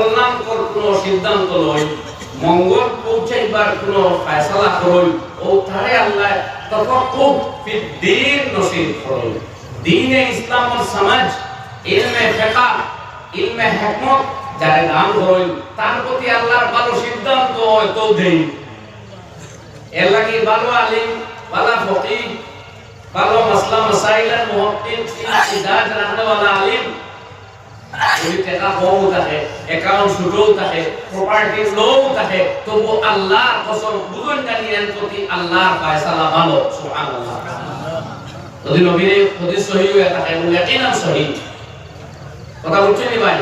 কল্যাণকর কোনো সিদ্ধান্ত লই, মঙ্গল পৌঁছাইবার কোনো ফয়সালা করই, ও তারে আল্লাহ তাফাক্কুহ ফিদ্দীন নসিব করই। দ্বীনে ইসলাম ও সমাজ, ইলমে ফিকহ, ইলমে হিকমত যারে দান করই, তার প্রতি আল্লাহর ভালো সিদ্ধান্ত তো দেই। এর লাগি ভালো আলিম, ভালো ফকিহ, ভালো মাসলা মাসাইলের মুহাক্কিক, ইজাজ রাখনেওয়ালা আলিম, যদি টাকা কম থাকে, অ্যাকাউন্ট ছোটও থাকে, প্রপার্টি লোও থাকে, তবু আল্লাহর কসম বুঝুন জানি এর প্রতি আল্লাহর ফয়সালা ভালো। সুবহানাল্লাহ। যদি নবীর হাদিস সহিহ হয়ে থাকে এবং ইয়াকিনান সহিহ, কথা বুঝছেন নি ভাই?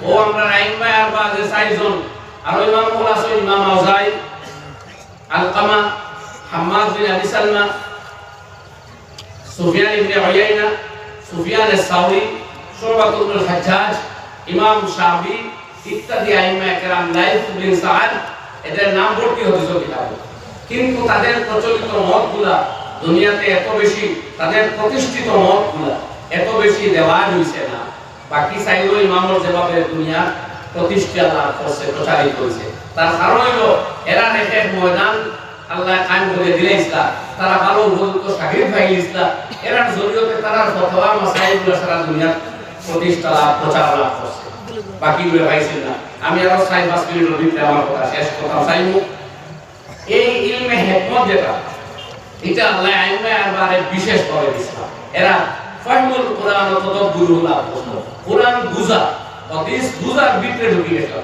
ও আমরা আইম্মা আরবা যে চারজন, আর ইমাম হল আছে ইমাম আউজাই, আলকামা, হাম্মাদ বিন আবি সালমা, সুফিয়ান ইবনে উয়াইনা, সুফিয়ান আস-সাউরি, শুবা ইবনে হাজ্জাজ, ইমাম শাফি ইত্যাদি আইম্মা কেরাম, লাইফ বিন সাআদ, এদের নাম ভর্তি হয়েছে কিতাবে। কিন্তু তাদের প্রচলিত মতগুলা দুনিয়াতে এত বেশি, তাদের প্রতিষ্ঠিত মতগুলা এত বেশি দেওয়াজ হইছে না। বাকি চাইলেও ইমামর যেভাবে দুনিয়া প্রতিষ্ঠা লাভ করছে, প্রচারিত হয়েছে, তার কারণ হলো এরা রেখে ময়দান আল্লাহ কায়েম করে দিলে ইসলাম, তারা ভালো উপযুক্ত শাগির পাইল ইসলাম, এরার জরিয়তে তারা ফতোয়া মাসাইলগুলো সারা দুনিয়া প্রতিষ্ঠা লাভ, প্রচার লাভ করছে। বাকিগুলো পাইছেন না। আমি আরো 4-5 মিনিটের ভিতরে আমার কথা শেষ কথা চাইবো। এই ইলমে হিকমত যেটা, এটা আল্লাহ আইম্মা আরবারে বিশেষ করে দিয়েছিলাম। এরা ফাহমুল কোরআন ও তাদাব্বুরুল লাভ করলো, কোরআন বুঝা, হাদিস বুঝার ভিতরে ঢুকে গেছে।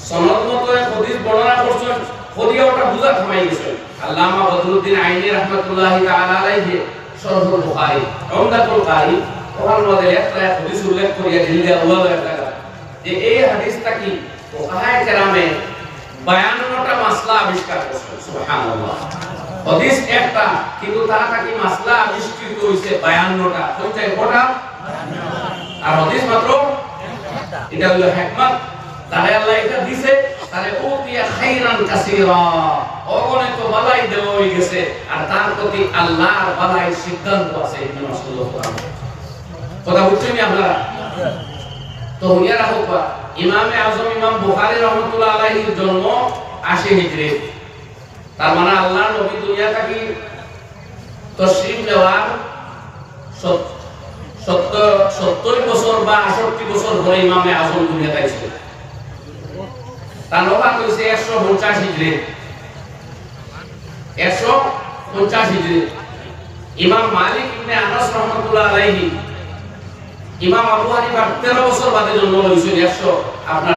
সনদ মতো হাদিস বর্ণনা করছেন, খদিয়া ওটা বুঝা থামাই গেছে। আল্লামা বদরুদ্দিন আইনি রাহমাতুল্লাহি তাআলা আলাইহি শরহুল বুখারী, উমদাতুল কারী, ওখান মধ্যে একটা হাদিস উল্লেখ করিয়া দিলে আল্লাহ তাআলা যে এই হাদিসটা কি ফুকাহায়ে কেরামে 52টা মাসলা আবিষ্কার করেছেন। সুবহানাল্লাহ। হাদিস একটা, কিন্তু তারা কি মাসলা আবিষ্কৃত হইছে 52টা, কোনটায় কোটা, আর হাদিস মাত্র একটা। এটা হলো হিকমত। তারে আল্লাহ এটা দিছে, তারে উতিয়া খাইরান কাসীরা, অগণিত বালাই দেওয়া হয়ে গেছে, আর তার প্রতি আল্লাহর বালাই সিদ্ধান্ত আছে। ইবনে মাসউদ কথা বুঝছেন আপনারা? তো হুনিয়া রাখবা, ইমামে আযম ইমাম বুখারী রাহমাতুল্লাহ আলাইহির জন্ম 80 হিজরি। তার মানে আল্লাহর নবী দুনিয়া থেকে তশরীফ নেওয়ার 70 বছর বা 68 বছর পরে ইমামে আযম দুনিয়াতে আইছে। তার ওফাত হইছে 150 হিজরি, 150 হিজরি। ইমাম মালিক ইবনে আনাস রাহমাতুল্লাহ আলাইহি, ইমাম আবু হানিফা 13 বছর বাদে জন্ম হইছে, 100 আপনার